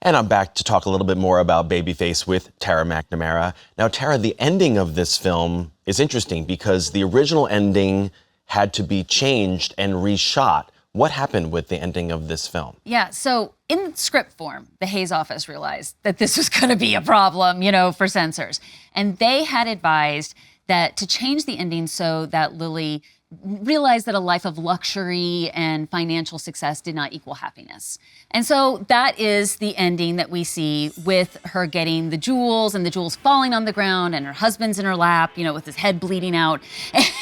And I'm back to talk a little bit more about Babyface with Tara McNamara. Now, Tara, the ending of this film is interesting because the original ending had to be changed and reshot. What happened with the ending of this film? Yeah, so in script form, the Hays office realized that this was going to be a problem, for censors. And they had advised that to change the ending so that Lily realized that a life of luxury and financial success did not equal happiness. And so that is the ending that we see with her getting the jewels and the jewels falling on the ground and her husband's in her lap, with his head bleeding out.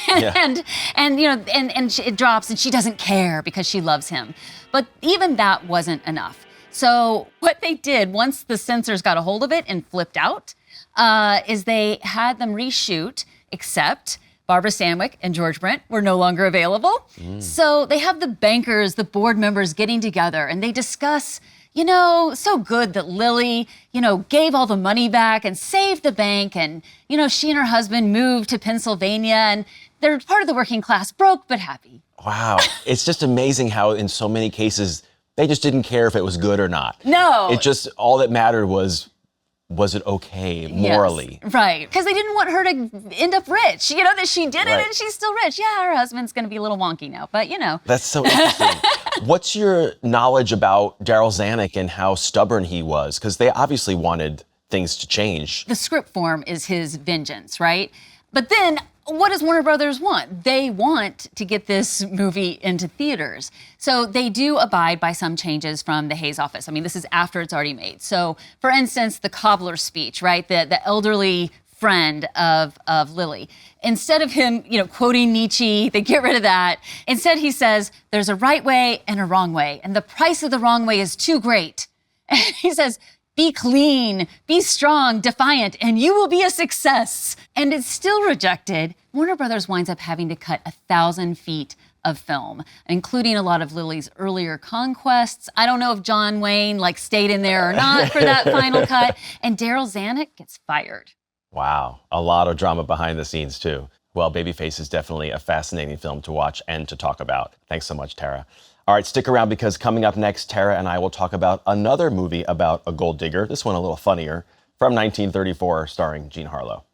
And it drops and she doesn't care because she loves him. But even that wasn't enough. So what they did once the censors got a hold of it and flipped out is they had them reshoot, except Barbara Stanwyk and George Brent were no longer available. So they have the bankers, the board members getting together and they discuss, so good that Lily, gave all the money back and saved the bank. And, she and her husband moved to Pennsylvania and they're part of the working class, broke but happy. Wow. It's just amazing how in so many cases, they just didn't care if it was good or not. No. It just, all that mattered was it okay morally? Yes, right. Because they didn't want her to end up rich. That she did it Right. and she's still rich. Yeah, her husband's going to be a little wonky now, but That's so interesting. What's your knowledge about Darryl Zanuck and how stubborn he was? Because they obviously wanted things to change. The script form is his vengeance, right? But then what does Warner Brothers want? They want to get this movie into theaters. So they do abide by some changes from the Hays office. I mean, this is after it's already made. So, for instance, the cobbler speech, right? The elderly friend of Lily. Instead of him, quoting Nietzsche, they get rid of that. Instead, he says, there's a right way and a wrong way. And the price of the wrong way is too great. And he says, be clean, be strong, defiant, and you will be a success. And it's still rejected. Warner Brothers winds up having to cut 1,000 feet of film, including a lot of Lily's earlier conquests. I don't know if John Wayne stayed in there or not for that final cut. And Darryl Zanuck gets fired. Wow. A lot of drama behind the scenes, too. Well, Babyface is definitely a fascinating film to watch and to talk about. Thanks so much, Tara. All right, stick around because coming up next, Tara and I will talk about another movie about a gold digger, this one a little funnier, from 1934, starring Jean Harlow.